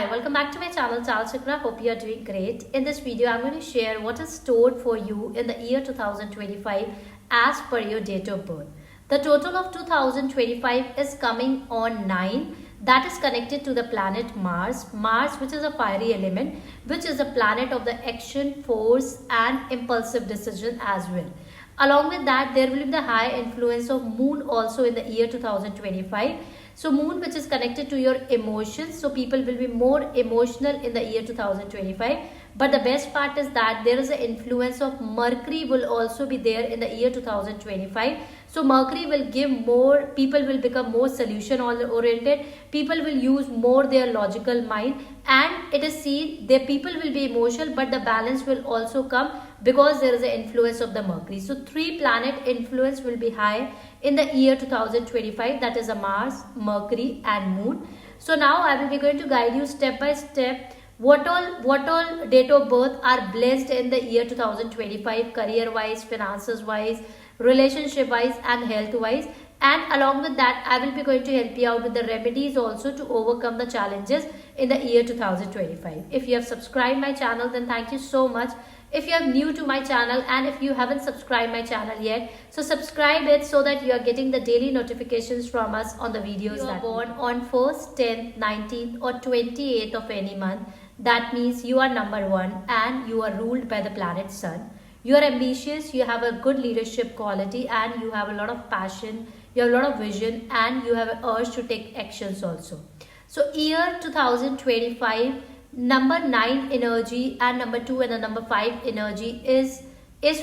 Hi, welcome back to my channel Chal Chakra. Hope you are doing great. In this video, I'm going to share what is stored for you in the year 2025 as per your date of birth. The total of 2025 is coming on 9. That is connected to the planet Mars. Mars, which is a fiery element, which is a planet of the action, force and impulsive decision as well. Along with that, there will be the high influence of Moon also in the year 2025. So Moon, which is connected to your emotions, so people will be more emotional in the year 2025. But the best part is that there is an influence of Mercury will also be there in the year 2025. So Mercury will give more, people will become more solution oriented, people will use more their logical mind, and it is seen that people will be emotional, but the balance will also come because there is an influence of the Mercury. So 3 planet influence will be high in the year 2025, that is a Mars, Mercury and Moon. So now I will be going to guide you step by step what all date of birth are blessed in the year 2025, career wise, finances wise, relationship wise and health wise. And along with that, I will be going to help you out with the remedies also to overcome the challenges in the year 2025. If you have subscribed my channel, then thank you so much. If you are new to my channel and if you haven't subscribed my channel yet, so subscribe it so that you are getting the daily notifications from us on the videos. You are born on 1st, 10th, 19th or 28th of any month. That means you are number 1 and you are ruled by the planet Sun. You are ambitious, you have a good leadership quality and you have a lot of passion, you have a lot of vision and you have an urge to take actions also. So year 2025, number 9 energy and number 2 and the number 5 energy is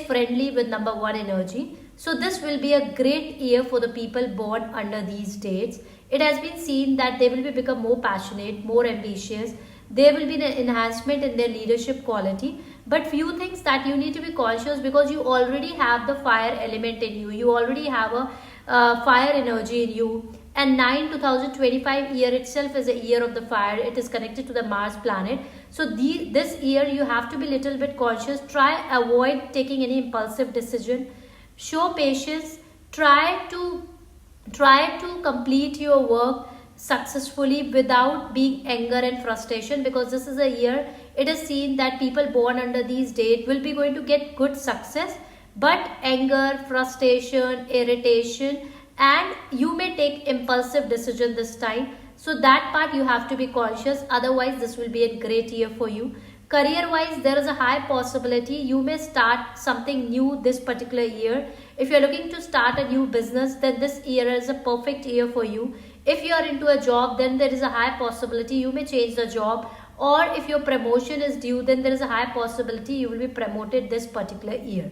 friendly with number 1 energy. So this will be a great year for the people born under these dates. It has been seen that they will become more passionate, more ambitious. There will be an enhancement in their leadership quality. But few things that you need to be conscious, because you already have the fire element in you. You already have a fire energy in you. And 2025 year itself is a year of the fire. It is connected to the Mars planet. So this year you have to be little bit conscious. Avoid taking any impulsive decision. Show patience. Try to complete your work successfully without being anger and frustration, because this is a year it is seen that people born under these dates will be going to get good success, but anger, frustration, irritation, and you may take impulsive decision this time. So that part you have to be conscious. Otherwise this will be a great year for you. Career wise, there is a high possibility you may start something new this particular year. If you are looking to start a new business, then this year is a perfect year for you. If you are into a job, then there is a high possibility you may change the job, or if your promotion is due, then there is a high possibility you will be promoted this particular year.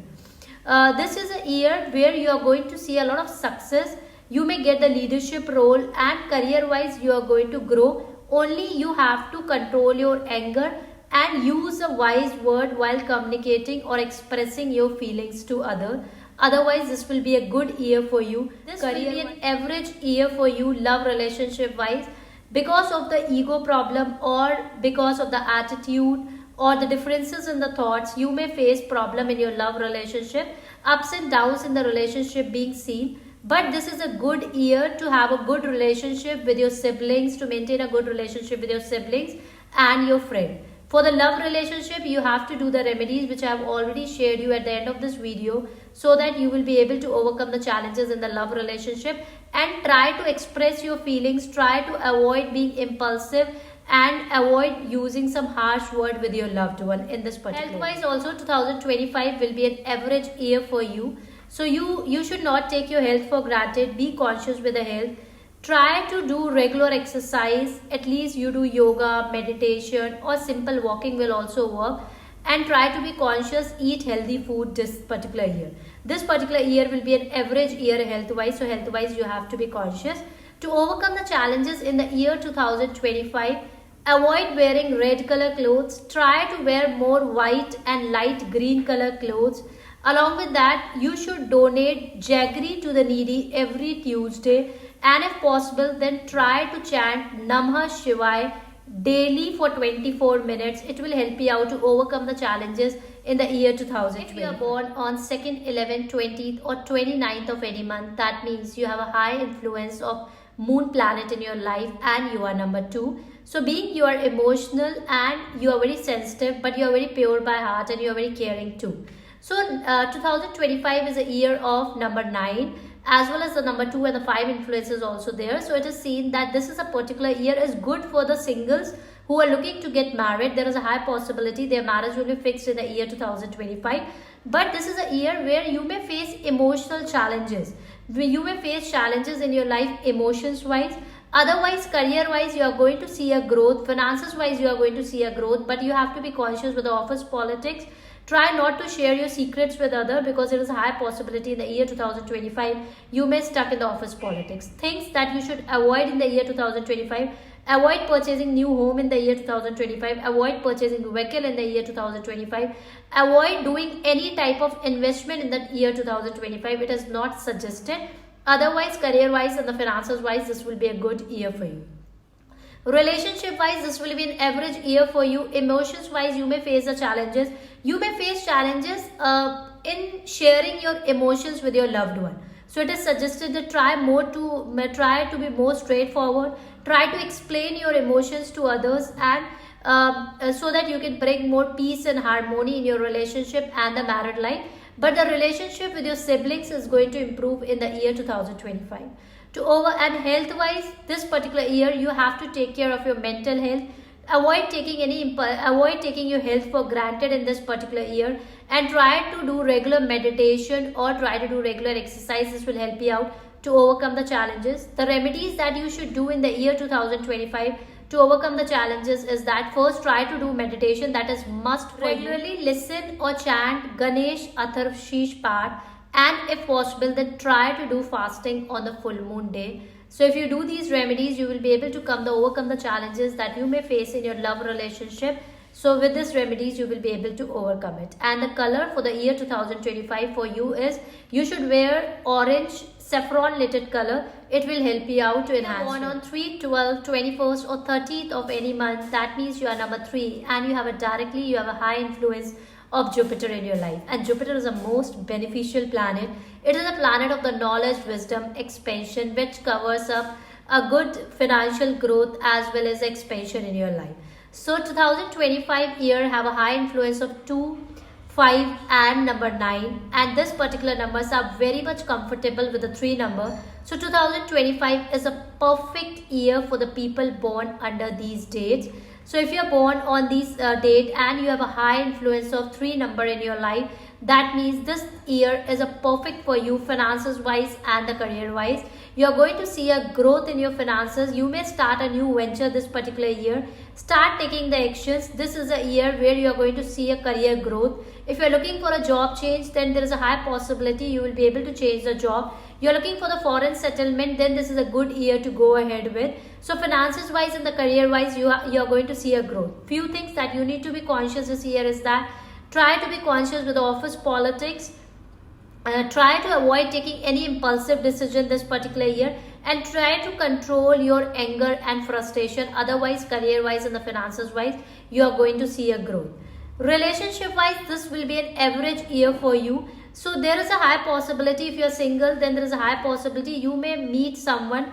This is a year where you are going to see a lot of success. You may get the leadership role, and career wise you are going to grow. Only you have to control your anger and use a wise word while communicating or expressing your feelings to others. Otherwise this will be a good year for you. This will be an average year for you love relationship wise, because of the ego problem or because of the attitude or the differences in the thoughts. You may face problem in your love relationship, ups and downs in the relationship being seen. But this is a good year to have a good relationship with your siblings, to maintain a good relationship with your siblings and your friend. For the love relationship, you have to do the remedies which I have already shared you at the end of this video, so that you will be able to overcome the challenges in the love relationship and try to express your feelings. Try to avoid being impulsive and avoid using some harsh word with your loved one in this particular. Health wise also, 2025 will be an average year for you. So you should not take your health for granted. Be conscious with the health. Try to do regular exercise. At least you do yoga, meditation or simple walking will also work. And try to be conscious, eat healthy food this particular year. This particular year will be an average year health wise. So health wise you have to be conscious. To overcome the challenges in the year 2025, avoid wearing red color clothes. Try to wear more white and light green color clothes. Along with that, you should donate jaggery to the needy every Tuesday. And if possible, then try to chant Namah Shivaya daily for 24 minutes. It will help you out to overcome the challenges in the year 2020. If you are born on 2nd, 11th, 20th or 29th of any month, that means you have a high influence of moon planet in your life and you are number 2. So being you are emotional and you are very sensitive, but you are very pure by heart and you are very caring too. So 2025 is a year of number 9, as well as the number 2 and the 5 influences also there. So it is seen that this is a particular year is good for the singles who are looking to get married. There is a high possibility their marriage will be fixed in the year 2025. But this is a year where you may face emotional challenges. You may face challenges in your life emotions wise. Otherwise, career wise, you are going to see a growth. Finances wise, you are going to see a growth. But you have to be conscious with the office politics. Try not to share your secrets with others, because there is a high possibility in the year 2025 you may stuck in the office politics. Things that you should avoid in the year 2025: avoid purchasing new home in the year 2025, avoid purchasing vehicle in the year 2025, avoid doing any type of investment in the year 2025. It is not suggested. Otherwise, career wise and the finances wise, this will be a good year for you. Relationship wise, this will be an average year for you. Emotions wise, you may face the challenges. You may face challenges in sharing your emotions with your loved one. So it is suggested that try to be more straightforward. Try to explain your emotions to others, and so that you can bring more peace and harmony in your relationship and the married life. But the relationship with your siblings is going to improve in the year 2025. And health wise, this particular year you have to take care of your mental health. Avoid taking your health for granted in this particular year, and try to do regular meditation or try to do regular exercise. This will help you out to overcome the challenges. The remedies that you should do in the year 2025 to overcome the challenges is that first, try to do meditation. That is must for regularly you. Listen or chant Ganesh Atharv Sheesh Path, and if possible then try to do fasting on the full moon day. So if you do these remedies, you will be able to overcome the challenges that you may face in your love relationship. So with these remedies, you will be able to overcome it. And the color for the year 2025 for you is, you should wear orange saffron littered color. It will help you out to enhance. Born on 3, 12, 21st or 30th of any month, that means you are number 3, and you have a high influence of Jupiter in your life. And Jupiter is the most beneficial planet. It is a planet of the knowledge, wisdom, expansion, which covers up a good financial growth as well as expansion in your life. So 2025 year have a high influence of 2, 5 and number 9, and this particular numbers are very much comfortable with the 3 number. So 2025 is a perfect year for the people born under these dates. So if you are born on this date and you have a high influence of 3 number in your life, that means this year is a perfect for you finances wise and the career wise. You are going to see a growth in your finances. You may start a new venture this particular year. Start taking the actions. This is a year where you are going to see a career growth. If you are looking for a job change, then there is a high possibility you will be able to change the job. You are looking for the foreign settlement, then this is a good year to go ahead with. So finances wise and the career wise, you are going to see a growth. Few things that you need to be conscious this year is that try to be conscious with the office politics. Try to avoid taking any impulsive decision this particular year, and try to control your anger and frustration. Otherwise, career wise and the finances wise, you are going to see a growth. Relationship wise, this will be an average year for you. So there is a high possibility, if you are single, then there is a high possibility you may meet someone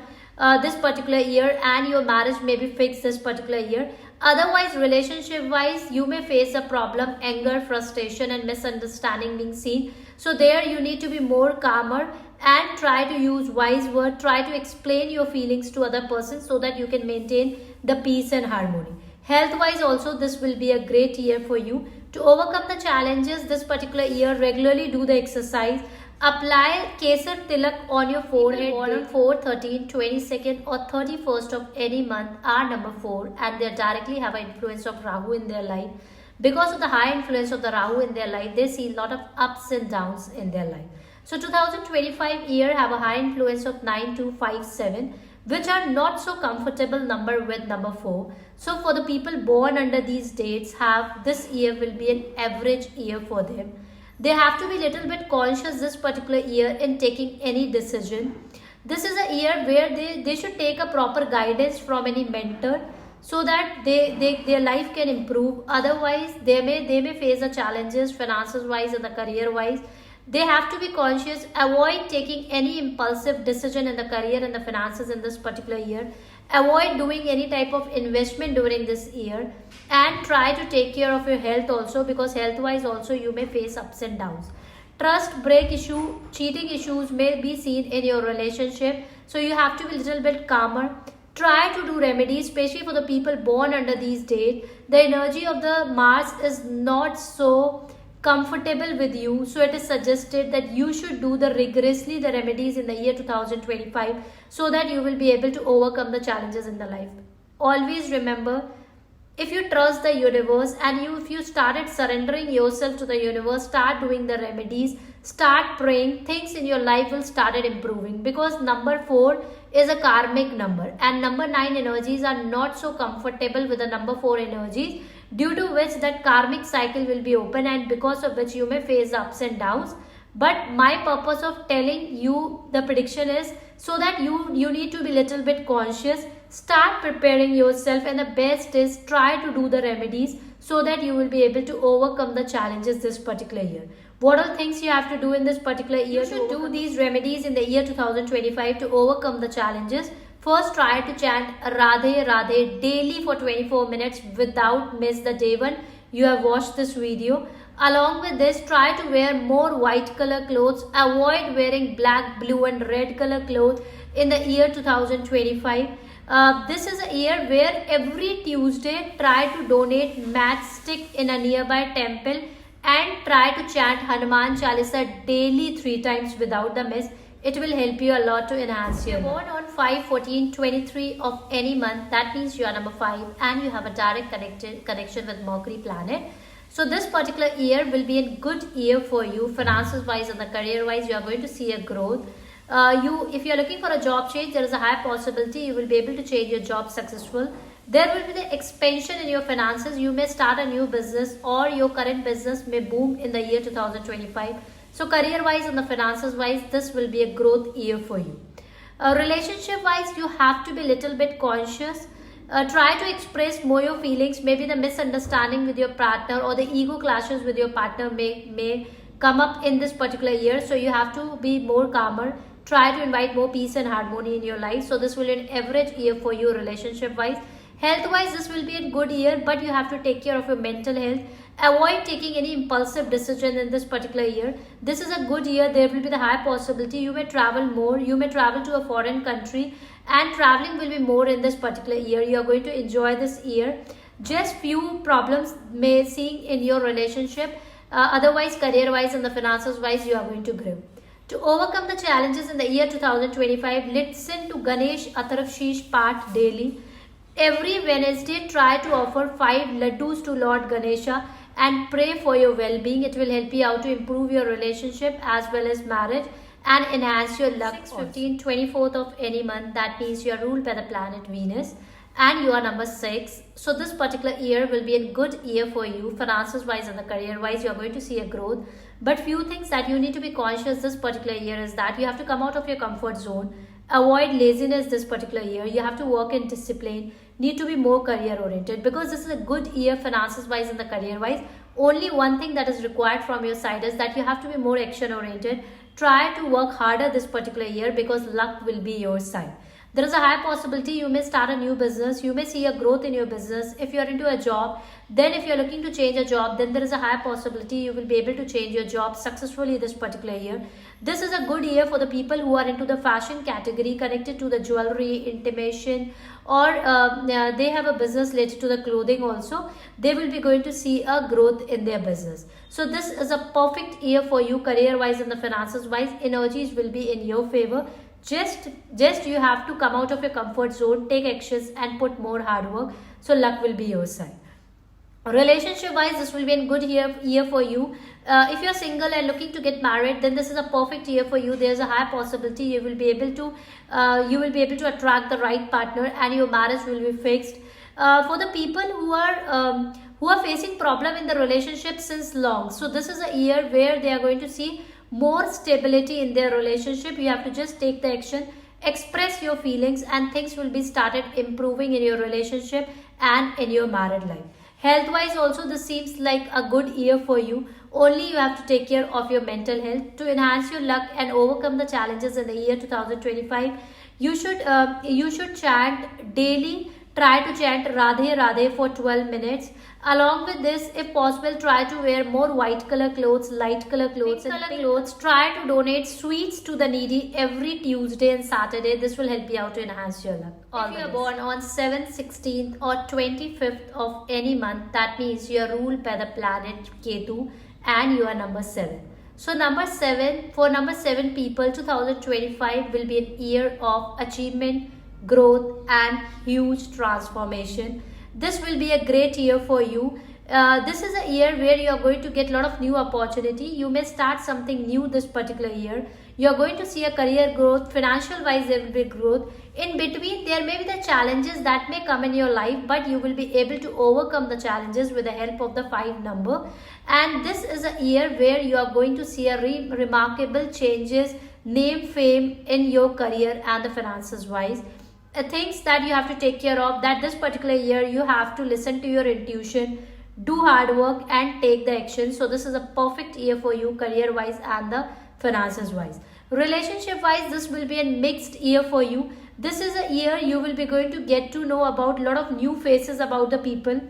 this particular year and your marriage may be fixed this particular year. Otherwise, relationship wise, you may face a problem, anger, frustration and misunderstanding being seen. So there you need to be more calmer and try to use wise word. Try to explain your feelings to other persons so that you can maintain the peace and harmony. Health wise also, this will be a great year for you. To overcome the challenges this particular year, regularly do the exercise. Apply Kesar Tilak on your forehead. Born on 4, 13, 22nd or 31st of any month are number 4, and they directly have an influence of Rahu in their life. Because of the high influence of the Rahu in their life, they see a lot of ups and downs in their life. So 2025 year have a high influence of 9, 2, 5, 7. Which are not so comfortable number with number 4. So for the people born under these dates, have this year will be an average year for them. They have to be little bit conscious this particular year in taking any decision. This is a year where they should take a proper guidance from any mentor so that their life can improve. Otherwise, they may face the challenges finances wise and the career wise. They have to be conscious. Avoid taking any impulsive decision in the career and the finances in this particular year. Avoid doing any type of investment during this year, and try to take care of your health also, because health wise also you may face ups and downs. Trust break issue, cheating issues may be seen in your relationship, so you have to be a little bit calmer. Try to do remedies, especially for the people born under these dates. The energy of the Mars is not so comfortable with you, so it is suggested that you should do the rigorously the remedies in the year 2025, so that you will be able to overcome the challenges in the life. Always remember, if you trust the universe and if you started surrendering yourself to the universe, start doing the remedies, start praying, things in your life will started improving, because number 4 is a karmic number and number 9 energies are not so comfortable with the number 4 energies, due to which that karmic cycle will be open, and because of which you may face ups and downs. But my purpose of telling you the prediction is so that you need to be little bit conscious, start preparing yourself, and the best is try to do the remedies, so that you will be able to overcome the challenges this particular year. What are things you have to do in this particular year? You should do these remedies in the year 2025 to overcome the challenges. First, try to chant Radhe Radhe daily for 24 minutes without miss the day when you have watched this video. Along with this, try to wear more white color clothes. Avoid wearing black, blue and red color clothes in the year 2025. This is a year where every Tuesday try to donate matchstick in a nearby temple, and try to chant Hanuman Chalisa daily 3 times without the miss. It will help you a lot to enhance your born on 5, 14, 23 of any month. That means you are number 5 and you have a direct connection with Mercury planet. So this particular year will be a good year for you, finances wise and the career wise. You are going to see a growth. If you are looking for a job change, there is a high possibility you will be able to change your job successful. There will be the expansion in your finances. You may start a new business, or your current business may boom in the year 2025. So career wise and the finances wise, this will be a growth year for you. Relationship wise, you have to be a little bit conscious. Try to express more your feelings. Maybe the misunderstanding with your partner or the ego clashes with your partner may come up in this particular year. So you have to be more calmer. Try to invite more peace and harmony in your life. So this will be an average year for you relationship wise. Health wise, this will be a good year, but you have to take care of your mental health. Avoid taking any impulsive decision in this particular year. This is a good year. There will be the high possibility you may travel more. You may travel to a foreign country, and traveling will be more in this particular year. You are going to enjoy this year. Just few problems may see in your relationship. Otherwise, career wise and the finances wise, you are going to grow. To overcome the challenges in the year 2025, listen to Ganesh Atharv Path daily. Every Wednesday, try to offer 5 laddus to Lord Ganesha and pray for your well-being. It will help you out to improve your relationship as well as marriage and enhance your luck. 6, 15, 24th of any month, that means you are ruled by the planet Venus and you are number 6. So this particular year will be a good year for you, finances wise and the career wise. You are going to see a growth, but few things that you need to be conscious this particular year is that you have to come out of your comfort zone. Avoid laziness this particular year. You have to work in discipline. Need to be more career oriented, because this is a good year finances wise and the career wise. Only one thing that is required from your side is that you have to be more action oriented. Try to work harder this particular year, because luck will be your side. There is a high possibility you may start a new business. You may see a growth in your business. If you are into a job, then if you are looking to change a job, then there is a high possibility you will be able to change your job successfully this particular year. This is a good year for the people who are into the fashion category, connected to the jewelry, intimation, or they have a business related to the clothing also. They will be going to see a growth in their business. So this is a perfect year for you career wise and the finances wise. Energies will be in your favor. Just you have to come out of your comfort zone, take actions and put more hard work. So luck will be your side. Relationship wise, this will be a good year for you. If you're single and looking to get married, then this is a perfect year for you. There's a high possibility you will be able to attract the right partner and your marriage will be fixed. For the people who are facing problem in the relationship since long, so this is a year where they are going to see more stability in their relationship. You have to just take the action, express your feelings, and things will be started improving in your relationship and in your married life. Health wise also, this seems like a good year for you. Only you have to take care of your mental health to enhance your luck and overcome the challenges in the year 2025. You should chant daily. Try to chant Radhe Radhe for 12 minutes. Along with this, if possible, try to wear more white color clothes, light color clothes, and pink clothes. Try to donate sweets to the needy every Tuesday and Saturday. This will help you out to enhance your luck. If you are born on 7th, 16th, or 25th of any month, that means you are ruled by the planet Ketu and you are number 7. So for number 7 people, 2025 will be an year of achievement, growth and huge transformation. This will be a great year for you. This is a year where you are going to get a lot of new opportunity. You may start something new this particular year. You are going to see a career growth. Financial wise, there will be growth. In between, there may be the challenges that may come in your life, but you will be able to overcome the challenges with the help of the 5 number. And this is a year where you are going to see a remarkable changes, name, fame in your career and the finances wise. Things that you have to take care of, that this particular year you have to listen to your intuition, do hard work and take the action. So this is a perfect year for you career wise and the finances wise. Relationship wise, this will be a mixed year for you. This is a year you will be going to get to know about a lot of new faces about the people.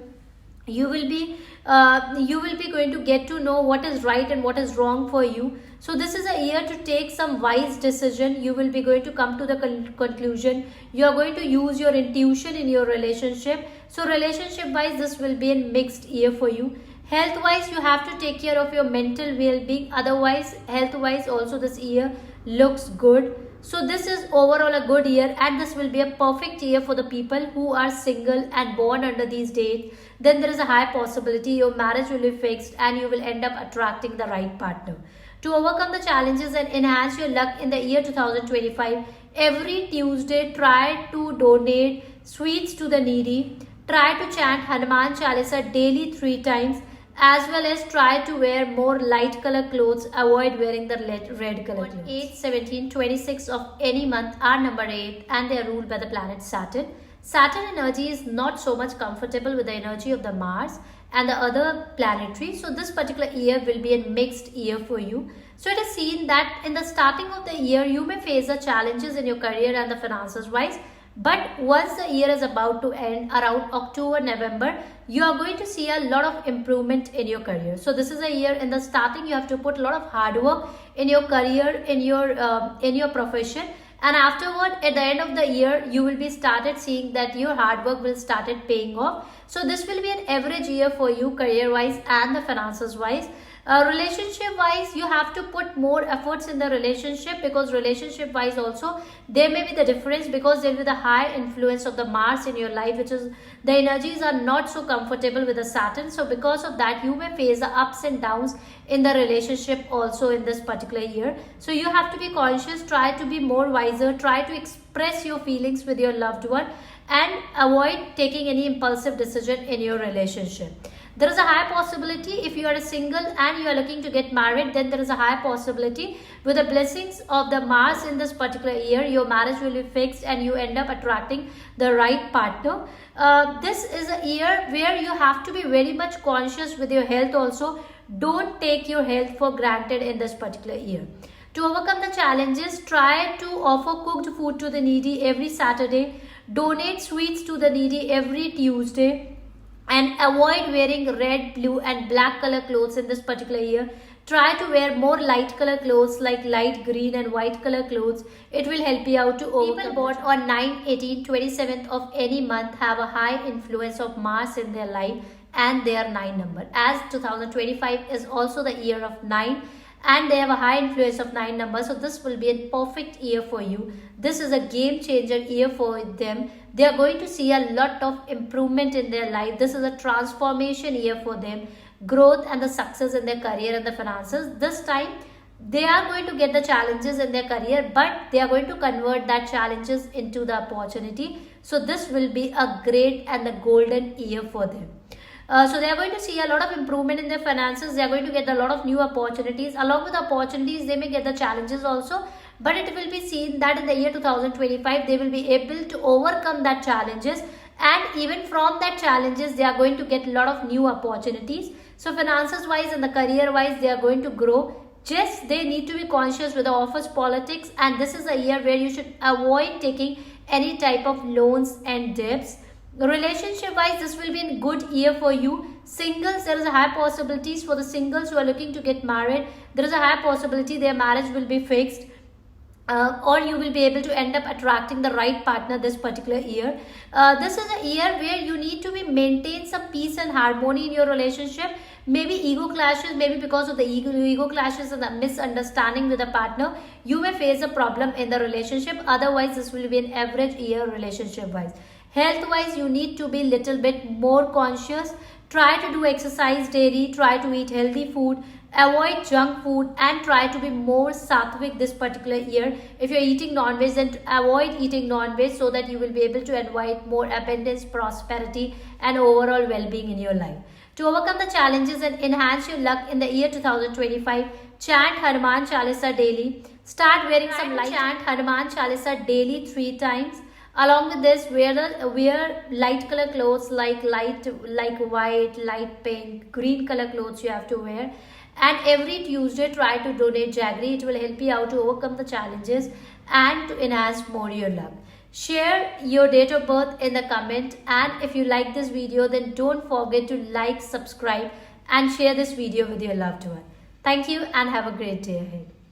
You will be going to get to know what is right and what is wrong for you. So this is a year to take some wise decision. You will be going to come to the conclusion. You are going to use your intuition in your relationship. So relationship wise, this will be a mixed year for you. Health wise, you have to take care of your mental well-being. Otherwise, health wise also this year looks good. So this is overall a good year, and this will be a perfect year for the people who are single and born under these dates. Then there is a high possibility your marriage will be fixed and you will end up attracting the right partner. To overcome the challenges and enhance your luck in the year 2025, every Tuesday try to donate sweets to the needy. Try to chant Hanuman Chalisa daily 3 times, as well as try to wear more light color clothes. Avoid wearing the red color clothes. 8, 17, 26 of any month are number 8 and they are ruled by the planet Saturn. Saturn energy is not so much comfortable with the energy of the Mars and the other planetary. So this particular year will be a mixed year for you. So it is seen that in the starting of the year, you may face the challenges in your career and the finances wise. But once the year is about to end around October, November, you are going to see a lot of improvement in your career. So this is a year in the starting you have to put a lot of hard work in your career, in your profession. And afterward, at the end of the year, you will be started seeing that your hard work will started paying off. So this will be an average year for you career wise and the finances wise. Relationship wise, you have to put more efforts in the relationship, because relationship wise also there may be the difference, because there will be the high influence of the Mars in your life, which is the energies are not so comfortable with the Saturn. So because of that, you may face the ups and downs in the relationship also in this particular year. So you have to be conscious, try to be more wiser, try to express your feelings with your loved one and avoid taking any impulsive decision in your relationship. There is a high possibility if you are a single and you are looking to get married, then there is a high possibility with the blessings of the Mars in this particular year, your marriage will be fixed and you end up attracting the right partner. This is a year where you have to be very much conscious with your health also. Don't take your health for granted in this particular year. To overcome the challenges, try to offer cooked food to the needy every Saturday. Donate sweets to the needy every Tuesday. And avoid wearing red, blue and black color clothes in this particular year. Try to wear more light color clothes like light green and white color clothes. It will help you out to overcome. People born on 9, 18, 27th of any month have a high influence of Mars in their life and their 9 number. As 2025 is also the year of 9 and they have a high influence of 9 numbers. So this will be a perfect year for you. This is a game changer year for them. They are going to see a lot of improvement in their life. This is a transformation year for them. Growth and the success in their career and the finances. This time they are going to get the challenges in their career, but they are going to convert that challenges into the opportunity. So this will be a great and the golden year for them. So they are going to see a lot of improvement in their finances. They are going to get a lot of new opportunities. Along with opportunities, they may get the challenges also. But it will be seen that in the year 2025, they will be able to overcome that challenges. And even from that challenges, they are going to get a lot of new opportunities. So finances wise and the career wise, they are going to grow. Just they need to be conscious with the office politics, and this is a year where you should avoid taking any type of loans and debts. Relationship wise, this will be a good year for you. Singles, there is a high possibilities for the singles who are looking to get married. There is a high possibility their marriage will be fixed. Or you will be able to end up attracting the right partner this particular year. This is a year where you need to be maintain some peace and harmony in your relationship. Maybe ego clashes, maybe because of the ego clashes and the misunderstanding with a partner, you may face a problem in the relationship. Otherwise, this will be an average year relationship wise. Health wise, you need to be little bit more conscious. Try to do exercise daily, try to eat healthy food, avoid junk food, and try to be more sattvic this particular year. If you're eating non-veg, then avoid eating non-veg so that you will be able to invite more abundance, prosperity, and overall well-being in your life. To overcome the challenges and enhance your luck in the year 2025, chant Hanuman Chalisa daily. Start wearing some light. Chant Hanuman Chalisa daily 3 times. Along with this, wear light color clothes like white, light pink, green color clothes you have to wear. And every Tuesday, try to donate jaggery. It will help you out to overcome the challenges and to enhance more your luck. Share your date of birth in the comment, and if you like this video, then don't forget to like, subscribe, and share this video with your loved one. Thank you and have a great day ahead.